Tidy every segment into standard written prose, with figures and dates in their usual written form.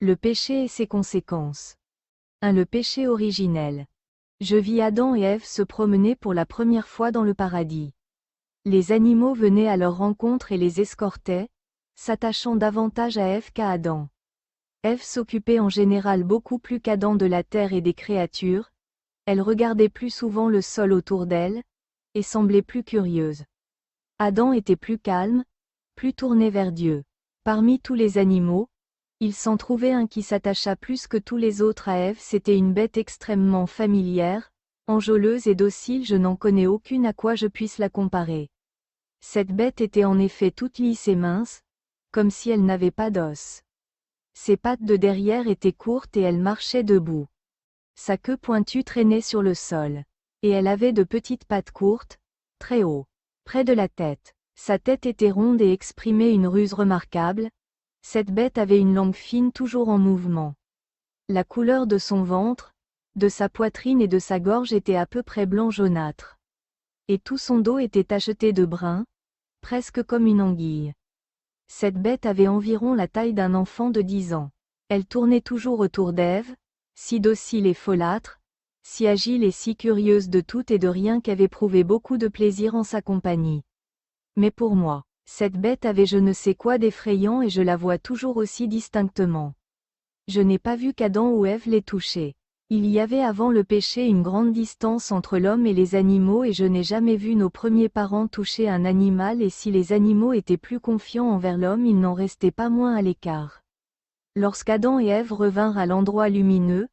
Le péché et ses conséquences. 1. Le péché originel. Je vis Adam et Ève se promener pour la première fois dans le paradis. Les animaux venaient à leur rencontre et les escortaient, s'attachant davantage à Ève qu'à Adam. Ève s'occupait en général beaucoup plus qu'Adam de la terre et des créatures, elle regardait plus souvent le sol autour d'elle, et semblait plus curieuse. Adam était plus calme, plus tourné vers Dieu. Parmi tous les animaux, il s'en trouvait un qui s'attacha plus que tous les autres à Ève. C'était une bête extrêmement familière, enjôleuse et docile, je n'en connais aucune à quoi je puisse la comparer. Cette bête était en effet toute lisse et mince, comme si elle n'avait pas d'os. Ses pattes de derrière étaient courtes et elle marchait debout. Sa queue pointue traînait sur le sol. Et elle avait de petites pattes courtes, très haut, près de la tête. Sa tête était ronde et exprimait une ruse remarquable. Cette bête avait une langue fine toujours en mouvement. La couleur de son ventre, de sa poitrine et de sa gorge était à peu près blanc jaunâtre. Et tout son dos était tacheté de brun, presque comme une anguille. Cette bête avait environ la taille d'un enfant de 10 ans. Elle tournait toujours autour d'Ève, si docile et folâtre, si agile et si curieuse de tout et de rien qu'Ève éprouvait beaucoup de plaisir en sa compagnie. Mais pour moi, cette bête avait je ne sais quoi d'effrayant et je la vois toujours aussi distinctement. Je n'ai pas vu qu'Adam ou Ève les touchaient. Il y avait avant le péché une grande distance entre l'homme et les animaux et je n'ai jamais vu nos premiers parents toucher un animal et si les animaux étaient plus confiants envers l'homme ils n'en restaient pas moins à l'écart. Lorsqu'Adam et Ève revinrent à l'endroit lumineux,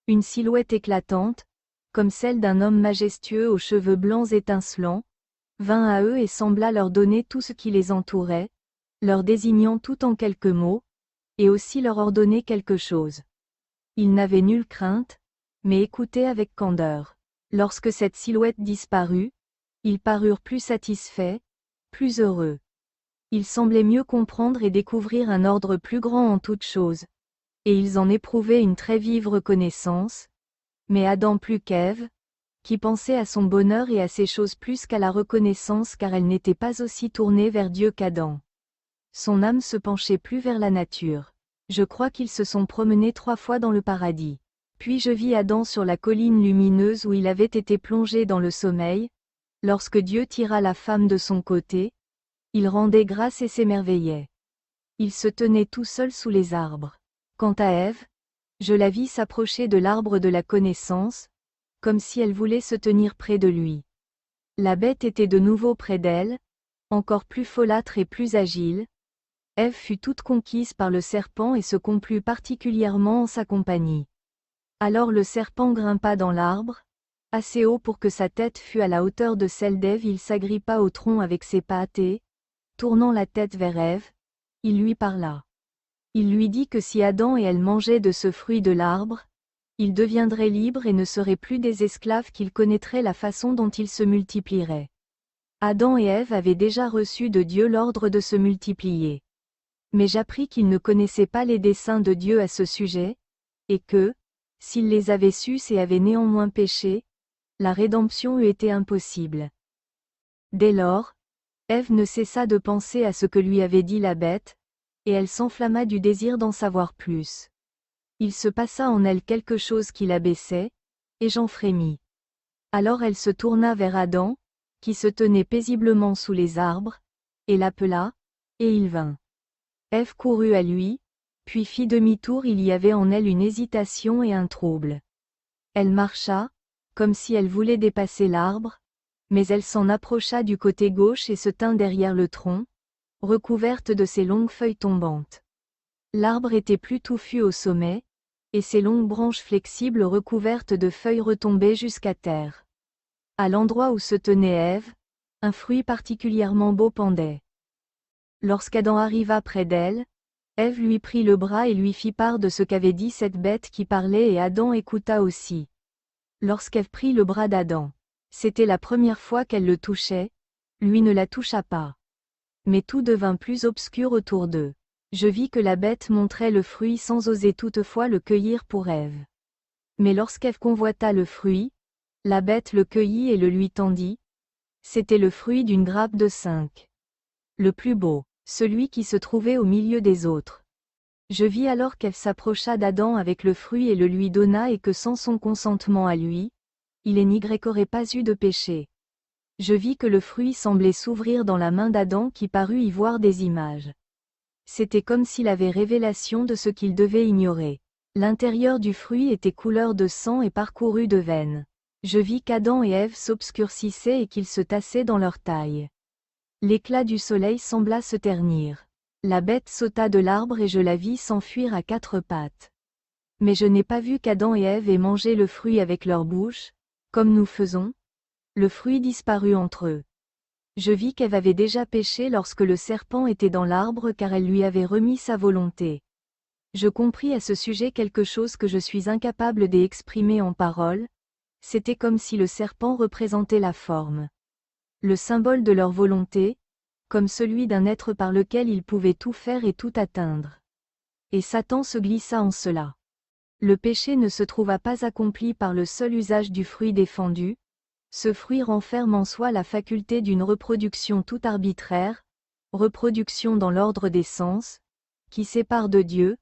une silhouette éclatante, comme celle d'un homme majestueux aux cheveux blancs étincelants, vint à eux et sembla leur donner tout ce qui les entourait, leur désignant tout en quelques mots, et aussi leur ordonner quelque chose. Ils n'avaient nulle crainte, mais écoutaient avec candeur. Lorsque cette silhouette disparut, ils parurent plus satisfaits, plus heureux. Ils semblaient mieux comprendre et découvrir un ordre plus grand en toutes choses. Et ils en éprouvaient une très vive reconnaissance, mais Adam plus qu'Ève, qui pensait à son bonheur et à ces choses plus qu'à la reconnaissance car elle n'était pas aussi tournée vers Dieu qu'Adam. Son âme se penchait plus vers la nature. Je crois qu'ils se sont promenés 3 fois dans le paradis. Puis je vis Adam sur la colline lumineuse où il avait été plongé dans le sommeil. Lorsque Dieu tira la femme de son côté, il rendait grâce et s'émerveillait. Il se tenait tout seul sous les arbres. Quant à Ève, je la vis s'approcher de l'arbre de la connaissance, comme si elle voulait se tenir près de lui. La bête était de nouveau près d'elle, encore plus folâtre et plus agile. Ève fut toute conquise par le serpent et se complut particulièrement en sa compagnie. Alors le serpent grimpa dans l'arbre, assez haut pour que sa tête fût à la hauteur de celle d'Ève. Il s'agrippa au tronc avec ses pattes et, tournant la tête vers Ève, il lui parla. Il lui dit que si Adam et elle mangeaient de ce fruit de l'arbre, ils deviendraient libres et ne seraient plus des esclaves, qu'ils connaîtraient la façon dont ils se multiplieraient. Adam et Ève avaient déjà reçu de Dieu l'ordre de se multiplier. Mais j'appris qu'ils ne connaissaient pas les desseins de Dieu à ce sujet, et que, s'ils les avaient sus et avaient néanmoins péché, la rédemption eût été impossible. Dès lors, Ève ne cessa de penser à ce que lui avait dit la bête, et elle s'enflamma du désir d'en savoir plus. Il se passa en elle quelque chose qui l'abaissait, et j'en frémis. Alors elle se tourna vers Adam, qui se tenait paisiblement sous les arbres, et l'appela, et il vint. Ève courut à lui, puis fit demi-tour. Il y avait en elle une hésitation et un trouble. Elle marcha, comme si elle voulait dépasser l'arbre, mais elle s'en approcha du côté gauche et se tint derrière le tronc, recouverte de ses longues feuilles tombantes. L'arbre était plus touffu au sommet, et ses longues branches flexibles recouvertes de feuilles retombaient jusqu'à terre. À l'endroit où se tenait Ève, un fruit particulièrement beau pendait. Lorsqu'Adam arriva près d'elle, Ève lui prit le bras et lui fit part de ce qu'avait dit cette bête qui parlait et Adam écouta aussi. Lorsqu'Ève prit le bras d'Adam, c'était la première fois qu'elle le touchait, lui ne la toucha pas. Mais tout devint plus obscur autour d'eux. Je vis que la bête montrait le fruit sans oser toutefois le cueillir pour Ève. Mais lorsqu'Ève convoita le fruit, la bête le cueillit et le lui tendit. C'était le fruit d'une grappe de 5. Le plus beau, celui qui se trouvait au milieu des autres. Je vis alors qu'Ève s'approcha d'Adam avec le fruit et le lui donna et que sans son consentement à lui, il et n'y aurait pas eu de péché. Je vis que le fruit semblait s'ouvrir dans la main d'Adam qui parut y voir des images. C'était comme s'il avait révélation de ce qu'il devait ignorer. L'intérieur du fruit était couleur de sang et parcouru de veines. Je vis qu'Adam et Ève s'obscurcissaient et qu'ils se tassaient dans leur taille. L'éclat du soleil sembla se ternir. La bête sauta de l'arbre et je la vis s'enfuir à quatre pattes. Mais je n'ai pas vu qu'Adam et Ève aient mangé le fruit avec leur bouche, comme nous faisons. Le fruit disparut entre eux. Je vis qu'Ève avait déjà péché lorsque le serpent était dans l'arbre car elle lui avait remis sa volonté. Je compris à ce sujet quelque chose que je suis incapable d'exprimer en paroles. C'était comme si le serpent représentait la forme. Le symbole de leur volonté, comme celui d'un être par lequel ils pouvaient tout faire et tout atteindre. Et Satan se glissa en cela. Le péché ne se trouva pas accompli par le seul usage du fruit défendu. Ce fruit renferme en soi la faculté d'une reproduction tout arbitraire, reproduction dans l'ordre des sens, qui sépare de Dieu.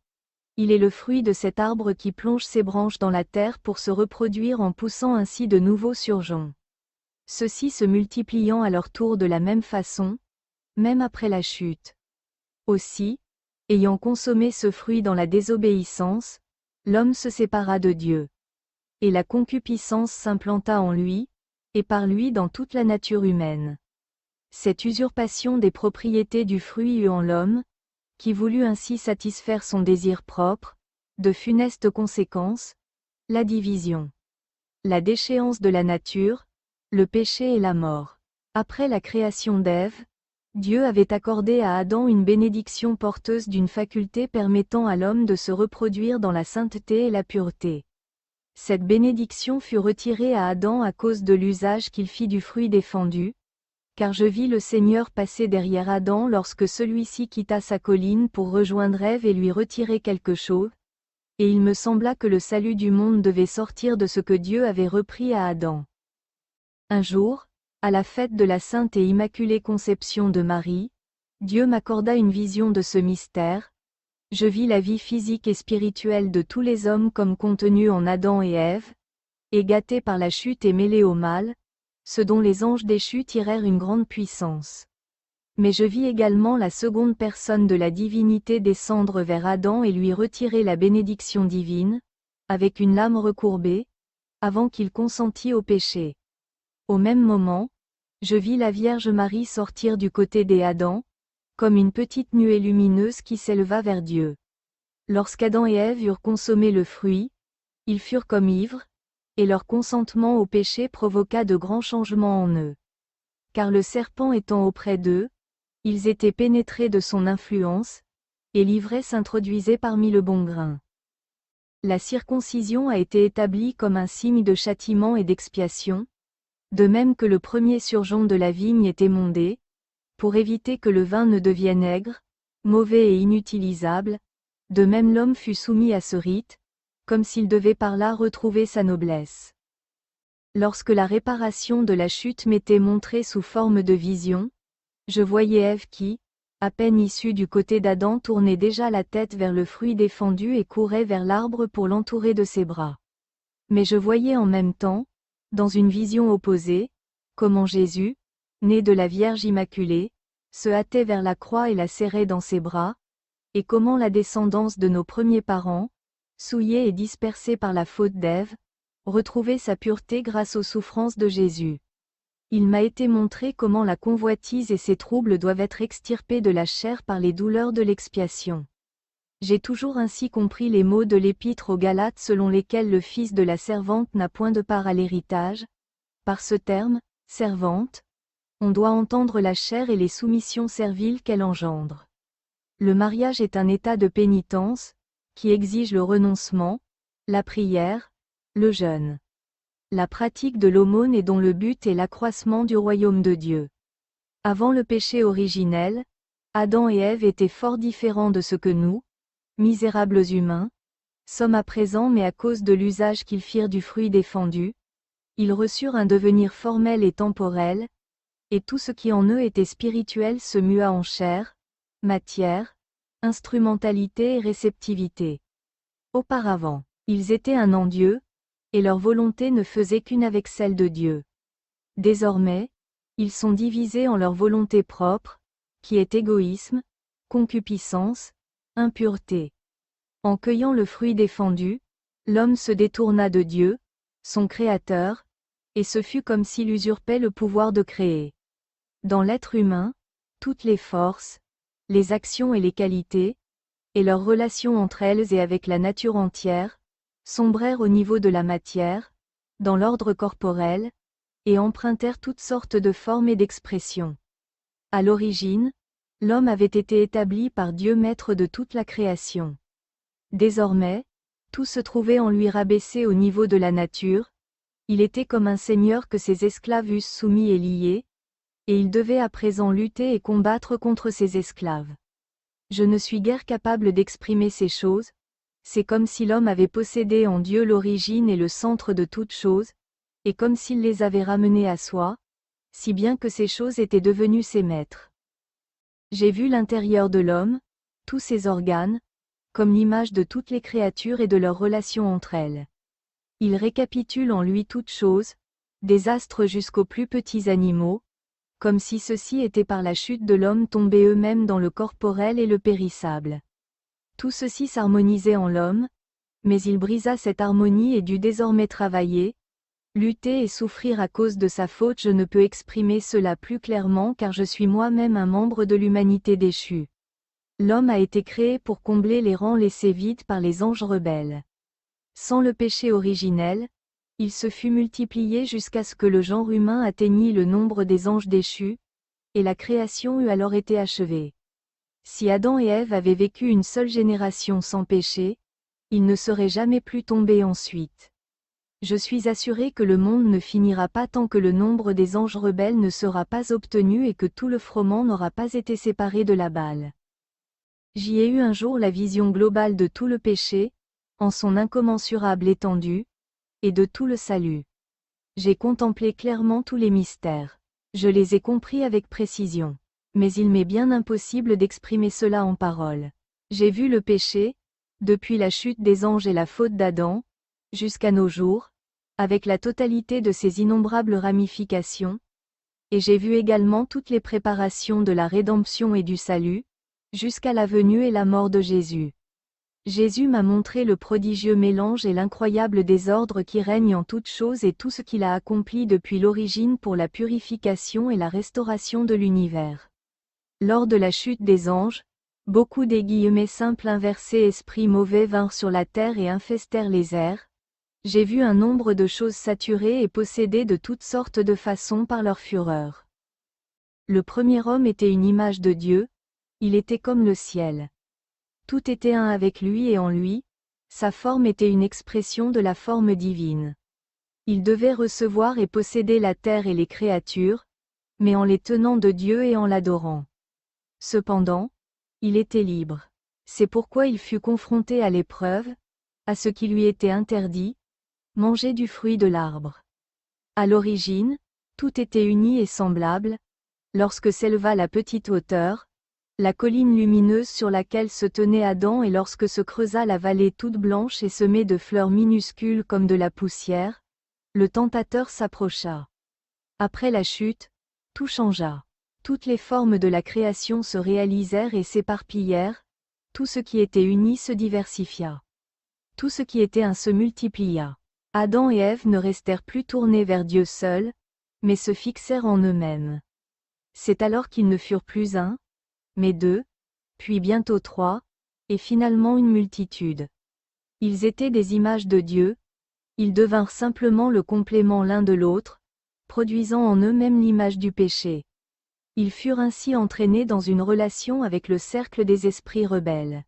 Il est le fruit de cet arbre qui plonge ses branches dans la terre pour se reproduire en poussant ainsi de nouveaux surgeons. Ceux-ci se multipliant à leur tour de la même façon, même après la chute. Aussi, ayant consommé ce fruit dans la désobéissance, l'homme se sépara de Dieu. Et la concupiscence s'implanta en lui, et par lui dans toute la nature humaine. Cette usurpation des propriétés du fruit eut en l'homme, qui voulut ainsi satisfaire son désir propre, de funestes conséquences, la division. La déchéance de la nature, le péché et la mort. Après la création d'Ève, Dieu avait accordé à Adam une bénédiction porteuse d'une faculté permettant à l'homme de se reproduire dans la sainteté et la pureté. Cette bénédiction fut retirée à Adam à cause de l'usage qu'il fit du fruit défendu, car je vis le Seigneur passer derrière Adam lorsque celui-ci quitta sa colline pour rejoindre Ève et lui retirer quelque chose, et il me sembla que le salut du monde devait sortir de ce que Dieu avait repris à Adam. Un jour, à la fête de la Sainte et Immaculée Conception de Marie, Dieu m'accorda une vision de ce mystère. Je vis la vie physique et spirituelle de tous les hommes comme contenue en Adam et Ève, et gâtés par la chute et mêlés au mal, ce dont les anges déchus tirèrent une grande puissance. Mais je vis également la seconde personne de la divinité descendre vers Adam et lui retirer la bénédiction divine, avec une lame recourbée, avant qu'il consentît au péché. Au même moment, je vis la Vierge Marie sortir du côté des Adam, comme une petite nuée lumineuse qui s'éleva vers Dieu. Lorsqu'Adam et Ève eurent consommé le fruit, ils furent comme ivres, et leur consentement au péché provoqua de grands changements en eux. Car le serpent étant auprès d'eux, ils étaient pénétrés de son influence, et l'ivresse introduisait parmi le bon grain. La circoncision a été établie comme un signe de châtiment et d'expiation, de même que le premier surgeon de la vigne était mondé, pour éviter que le vin ne devienne aigre, mauvais et inutilisable, de même l'homme fut soumis à ce rite, comme s'il devait par là retrouver sa noblesse. Lorsque la réparation de la chute m'était montrée sous forme de vision, je voyais Ève qui, à peine issue du côté d'Adam, tournait déjà la tête vers le fruit défendu et courait vers l'arbre pour l'entourer de ses bras. Mais je voyais en même temps, dans une vision opposée, comment Jésus, né de la Vierge Immaculée, se hâtait vers la croix et la serrait dans ses bras, et comment la descendance de nos premiers parents, souillée et dispersée par la faute d'Ève, retrouvait sa pureté grâce aux souffrances de Jésus. Il m'a été montré comment la convoitise et ses troubles doivent être extirpés de la chair par les douleurs de l'expiation. J'ai toujours ainsi compris les mots de l'Épître aux Galates selon lesquels le fils de la servante n'a point de part à l'héritage. Par ce terme, servante, on doit entendre la chair et les soumissions serviles qu'elle engendre. Le mariage est un état de pénitence, qui exige le renoncement, la prière, le jeûne. La pratique de l'aumône et dont le but est l'accroissement du royaume de Dieu. Avant le péché originel, Adam et Ève étaient fort différents de ce que nous, misérables humains, sommes à présent, mais à cause de l'usage qu'ils firent du fruit défendu, ils reçurent un devenir formel et temporel, et tout ce qui en eux était spirituel se mua en chair, matière, instrumentalité et réceptivité. Auparavant, ils étaient un en Dieu, et leur volonté ne faisait qu'une avec celle de Dieu. Désormais, ils sont divisés en leur volonté propre, qui est égoïsme, concupiscence, impureté. En cueillant le fruit défendu, l'homme se détourna de Dieu, son Créateur, et ce fut comme s'il usurpait le pouvoir de créer. Dans l'être humain, toutes les forces, les actions et les qualités, et leurs relations entre elles et avec la nature entière, sombrèrent au niveau de la matière, dans l'ordre corporel, et empruntèrent toutes sortes de formes et d'expressions. À l'origine, l'homme avait été établi par Dieu maître de toute la création. Désormais, tout se trouvait en lui rabaissé au niveau de la nature, il était comme un seigneur que ses esclaves eussent soumis et lié, et il devait à présent lutter et combattre contre ses esclaves. Je ne suis guère capable d'exprimer ces choses, c'est comme si l'homme avait possédé en Dieu l'origine et le centre de toutes choses, et comme s'il les avait ramenées à soi, si bien que ces choses étaient devenues ses maîtres. J'ai vu l'intérieur de l'homme, tous ses organes, comme l'image de toutes les créatures et de leurs relations entre elles. Il récapitule en lui toutes choses, des astres jusqu'aux plus petits animaux, comme si ceux-ci étaient par la chute de l'homme tombés eux-mêmes dans le corporel et le périssable. Tout ceci s'harmonisait en l'homme, mais il brisa cette harmonie et dut désormais travailler, lutter et souffrir à cause de sa faute. Je ne peux exprimer cela plus clairement car je suis moi-même un membre de l'humanité déchue. L'homme a été créé pour combler les rangs laissés vides par les anges rebelles. Sans le péché originel, il se fut multiplié jusqu'à ce que le genre humain atteignît le nombre des anges déchus, et la création eut alors été achevée. Si Adam et Ève avaient vécu une seule génération sans péché, ils ne seraient jamais plus tombés ensuite. Je suis assuré que le monde ne finira pas tant que le nombre des anges rebelles ne sera pas obtenu et que tout le froment n'aura pas été séparé de la balle. J'y ai eu un jour la vision globale de tout le péché, en son incommensurable étendue, et de tout le salut. J'ai contemplé clairement tous les mystères. Je les ai compris avec précision. Mais il m'est bien impossible d'exprimer cela en paroles. J'ai vu le péché, depuis la chute des anges et la faute d'Adam, jusqu'à nos jours, avec la totalité de ses innombrables ramifications, et j'ai vu également toutes les préparations de la rédemption et du salut, jusqu'à la venue et la mort de Jésus. Jésus m'a montré le prodigieux mélange et l'incroyable désordre qui règne en toutes choses et tout ce qu'il a accompli depuis l'origine pour la purification et la restauration de l'univers. Lors de la chute des anges, beaucoup des simples inversés esprits mauvais vinrent sur la terre et infestèrent les airs. J'ai vu un nombre de choses saturées et possédées de toutes sortes de façons par leur fureur. Le premier homme était une image de Dieu, il était comme le ciel. Tout était un avec lui et en lui, sa forme était une expression de la forme divine. Il devait recevoir et posséder la terre et les créatures, mais en les tenant de Dieu et en l'adorant. Cependant, il était libre. C'est pourquoi il fut confronté à l'épreuve, à ce qui lui était interdit, manger du fruit de l'arbre. À l'origine, tout était uni et semblable, lorsque s'éleva la petite hauteur, la colline lumineuse sur laquelle se tenait Adam et lorsque se creusa la vallée toute blanche et semée de fleurs minuscules comme de la poussière, le tentateur s'approcha. Après la chute, tout changea. Toutes les formes de la création se réalisèrent et s'éparpillèrent, tout ce qui était uni se diversifia. Tout ce qui était un se multiplia. Adam et Ève ne restèrent plus tournés vers Dieu seul, mais se fixèrent en eux-mêmes. C'est alors qu'ils ne furent plus un, mais deux, puis bientôt trois, et finalement une multitude. Ils étaient des images de Dieu, ils devinrent simplement le complément l'un de l'autre, produisant en eux-mêmes l'image du péché. Ils furent ainsi entraînés dans une relation avec le cercle des esprits rebelles.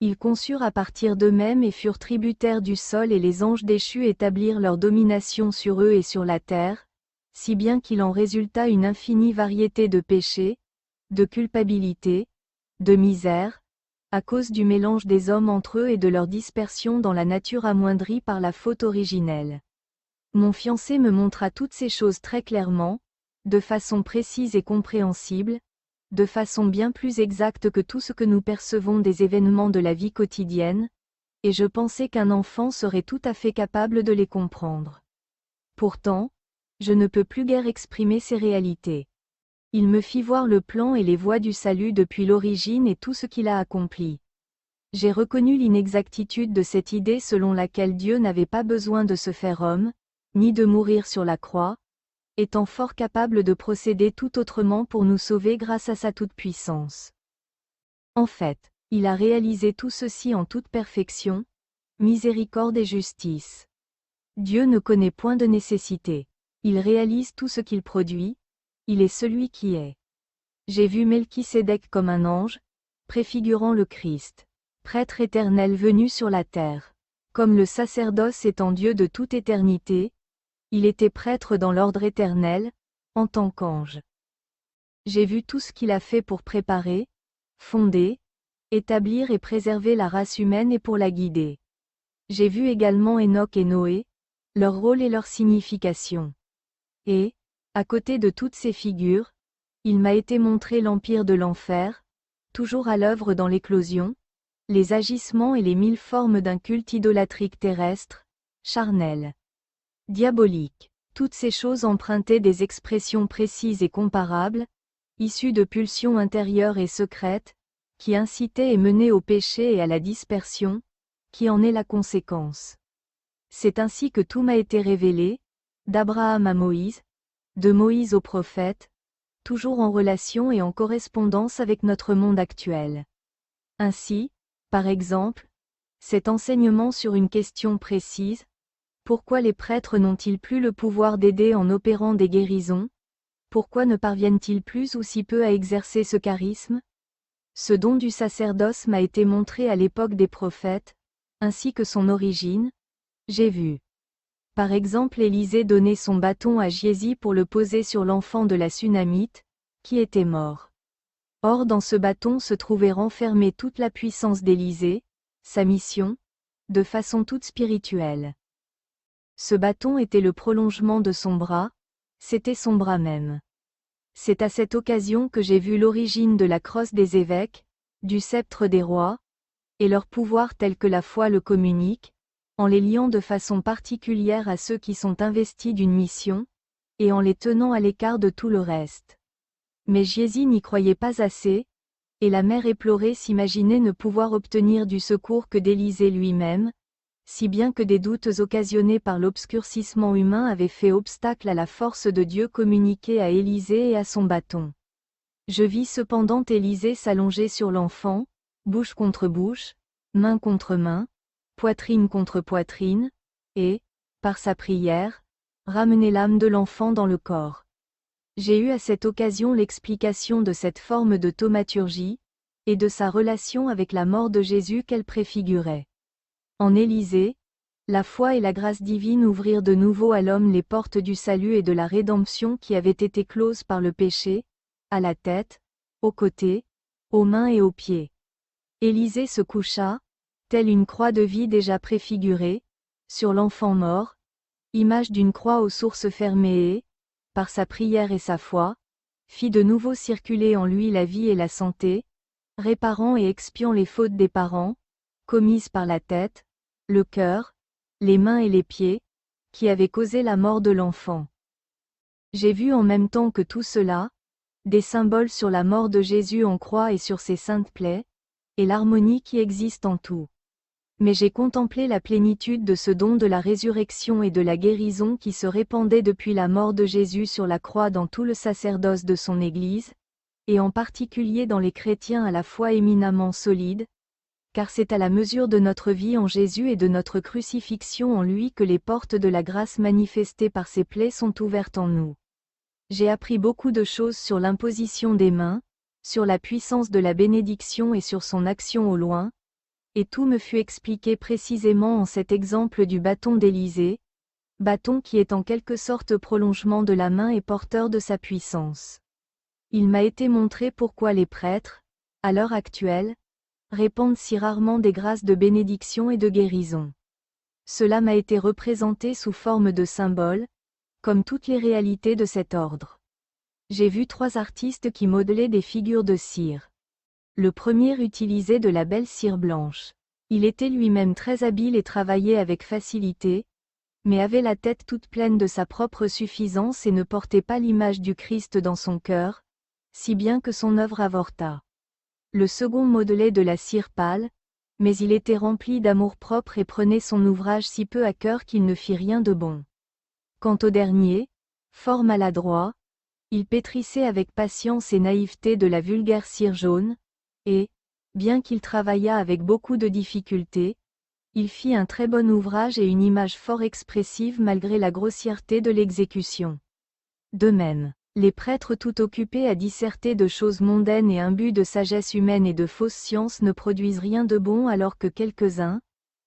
Ils conçurent à partir d'eux-mêmes et furent tributaires du sol et les anges déchus établirent leur domination sur eux et sur la terre, si bien qu'il en résulta une infinie variété de péchés, de culpabilité, de misère, à cause du mélange des hommes entre eux et de leur dispersion dans la nature amoindrie par la faute originelle. Mon fiancé me montra toutes ces choses très clairement, de façon précise et compréhensible, de façon bien plus exacte que tout ce que nous percevons des événements de la vie quotidienne, et je pensais qu'un enfant serait tout à fait capable de les comprendre. Pourtant, je ne peux plus guère exprimer ces réalités. Il me fit voir le plan et les voies du salut depuis l'origine et tout ce qu'il a accompli. J'ai reconnu l'inexactitude de cette idée selon laquelle Dieu n'avait pas besoin de se faire homme, ni de mourir sur la croix, étant fort capable de procéder tout autrement pour nous sauver grâce à sa toute-puissance. En fait, il a réalisé tout ceci en toute perfection, miséricorde et justice. Dieu ne connaît point de nécessité. Il réalise tout ce qu'il produit, il est celui qui est. J'ai vu Melchisédek comme un ange, préfigurant le Christ, prêtre éternel venu sur la terre. Comme le sacerdoce étant Dieu de toute éternité, il était prêtre dans l'ordre éternel, en tant qu'ange. J'ai vu tout ce qu'il a fait pour préparer, fonder, établir et préserver la race humaine et pour la guider. J'ai vu également Enoch et Noé, leur rôle et leur signification. Et, à côté de toutes ces figures, il m'a été montré l'empire de l'enfer, toujours à l'œuvre dans l'éclosion, les agissements et les 1000 formes d'un culte idolâtrique terrestre, charnel, diabolique. Toutes ces choses empruntaient des expressions précises et comparables, issues de pulsions intérieures et secrètes, qui incitaient et menaient au péché et à la dispersion, qui en est la conséquence. C'est ainsi que tout m'a été révélé, d'Abraham à Moïse, de Moïse aux prophètes, toujours en relation et en correspondance avec notre monde actuel. Ainsi, par exemple, cet enseignement sur une question précise, pourquoi les prêtres n'ont-ils plus le pouvoir d'aider en opérant des guérisons? Pourquoi ne parviennent-ils plus ou si peu à exercer ce charisme? Ce don du sacerdoce m'a été montré à l'époque des prophètes, ainsi que son origine. J'ai vu. Par exemple Élisée donner son bâton à Giési pour le poser sur l'enfant de la Sunamite, qui était mort. Or dans ce bâton se trouvait renfermée toute la puissance d'Élisée, sa mission, de façon toute spirituelle. Ce bâton était le prolongement de son bras, c'était son bras même. C'est à cette occasion que j'ai vu l'origine de la crosse des évêques, du sceptre des rois, et leur pouvoir tel que la foi le communique, en les liant de façon particulière à ceux qui sont investis d'une mission, et en les tenant à l'écart de tout le reste. Mais Giési n'y croyait pas assez, et la mère éplorée s'imaginait ne pouvoir obtenir du secours que d'Élisée lui-même, si bien que des doutes occasionnés par l'obscurcissement humain avaient fait obstacle à la force de Dieu communiquée à Élisée et à son bâton. Je vis cependant Élisée s'allonger sur l'enfant, bouche contre bouche, main contre main, poitrine contre poitrine, et, par sa prière, ramener l'âme de l'enfant dans le corps. J'ai eu à cette occasion l'explication de cette forme de thaumaturgie, et de sa relation avec la mort de Jésus qu'elle préfigurait. En Élisée, la foi et la grâce divine ouvrirent de nouveau à l'homme les portes du salut et de la rédemption qui avaient été closes par le péché, à la tête, aux côtés, aux mains et aux pieds. Élisée se coucha, telle une croix de vie déjà préfigurée, sur l'enfant mort, image d'une croix aux sources fermées et, par sa prière et sa foi, fit de nouveau circuler en lui la vie et la santé, réparant et expiant les fautes des parents, commises par la tête, le cœur, les mains et les pieds, qui avaient causé la mort de l'enfant. J'ai vu en même temps que tout cela, des symboles sur la mort de Jésus en croix et sur ses saintes plaies, et l'harmonie qui existe en tout. Mais j'ai contemplé la plénitude de ce don de la résurrection et de la guérison qui se répandait depuis la mort de Jésus sur la croix dans tout le sacerdoce de son Église, et en particulier dans les chrétiens à la foi éminemment solides, car c'est à la mesure de notre vie en Jésus et de notre crucifixion en lui que les portes de la grâce manifestée par ses plaies sont ouvertes en nous. J'ai appris beaucoup de choses sur l'imposition des mains, sur la puissance de la bénédiction et sur son action au loin, et tout me fut expliqué précisément en cet exemple du bâton d'Élisée, bâton qui est en quelque sorte prolongement de la main et porteur de sa puissance. Il m'a été montré pourquoi les prêtres, à l'heure actuelle, répandent si rarement des grâces de bénédiction et de guérison. Cela m'a été représenté sous forme de symboles, comme toutes les réalités de cet ordre. J'ai vu 3 artistes qui modelaient des figures de cire. Le premier utilisait de la belle cire blanche. Il était lui-même très habile et travaillait avec facilité, mais avait la tête toute pleine de sa propre suffisance et ne portait pas l'image du Christ dans son cœur, si bien que son œuvre avorta. Le second modelait de la cire pâle, mais il était rempli d'amour-propre et prenait son ouvrage si peu à cœur qu'il ne fit rien de bon. Quant au dernier, fort maladroit, il pétrissait avec patience et naïveté de la vulgaire cire jaune, et, bien qu'il travaillât avec beaucoup de difficulté, il fit un très bon ouvrage et une image fort expressive malgré la grossièreté de l'exécution. De même, les prêtres tout occupés à disserter de choses mondaines et imbus de sagesse humaine et de fausses sciences ne produisent rien de bon alors que quelques-uns,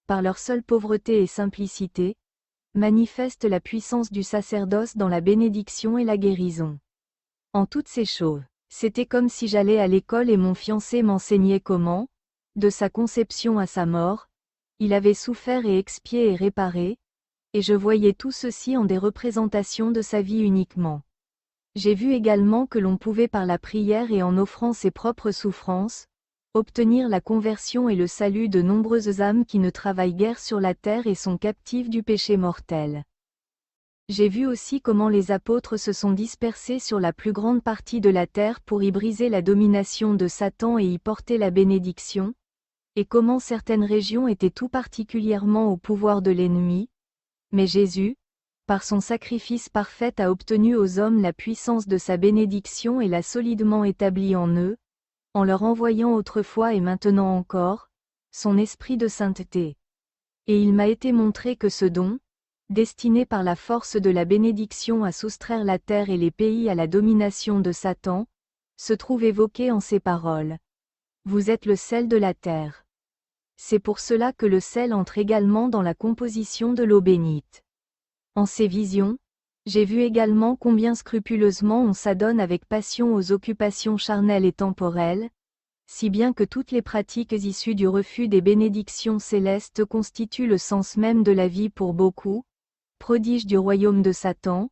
par leur seule pauvreté et simplicité, manifestent la puissance du sacerdoce dans la bénédiction et la guérison. En toutes ces choses, c'était comme si j'allais à l'école et mon fiancé m'enseignait comment, de sa conception à sa mort, il avait souffert et expié et réparé, et je voyais tout ceci en des représentations de sa vie uniquement. J'ai vu également que l'on pouvait par la prière et en offrant ses propres souffrances, obtenir la conversion et le salut de nombreuses âmes qui ne travaillent guère sur la terre et sont captives du péché mortel. J'ai vu aussi comment les apôtres se sont dispersés sur la plus grande partie de la terre pour y briser la domination de Satan et y porter la bénédiction, et comment certaines régions étaient tout particulièrement au pouvoir de l'ennemi, mais Jésus, par son sacrifice parfait a obtenu aux hommes la puissance de sa bénédiction et l'a solidement établie en eux, en leur envoyant autrefois et maintenant encore, son esprit de sainteté. Et il m'a été montré que ce don, destiné par la force de la bénédiction à soustraire la terre et les pays à la domination de Satan, se trouve évoqué en ces paroles. Vous êtes le sel de la terre. C'est pour cela que le sel entre également dans la composition de l'eau bénite. En ces visions, j'ai vu également combien scrupuleusement on s'adonne avec passion aux occupations charnelles et temporelles, si bien que toutes les pratiques issues du refus des bénédictions célestes constituent le sens même de la vie pour beaucoup, prodige du royaume de Satan,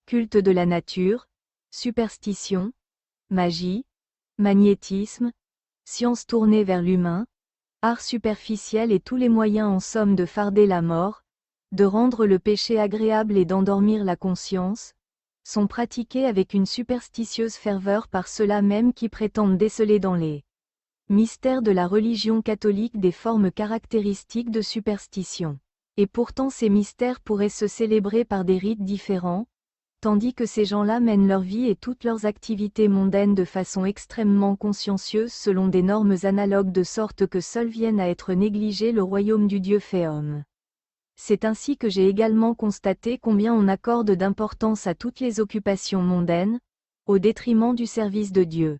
culte de la nature, superstition, magie, magnétisme, science tournée vers l'humain, art superficiel et tous les moyens en somme de farder la mort, de rendre le péché agréable et d'endormir la conscience, sont pratiqués avec une superstitieuse ferveur par ceux-là même qui prétendent déceler dans les mystères de la religion catholique des formes caractéristiques de superstition. Et pourtant ces mystères pourraient se célébrer par des rites différents, tandis que ces gens-là mènent leur vie et toutes leurs activités mondaines de façon extrêmement consciencieuse selon des normes analogues de sorte que seul vienne à être négligé le royaume du Dieu fait homme. C'est ainsi que j'ai également constaté combien on accorde d'importance à toutes les occupations mondaines, au détriment du service de Dieu.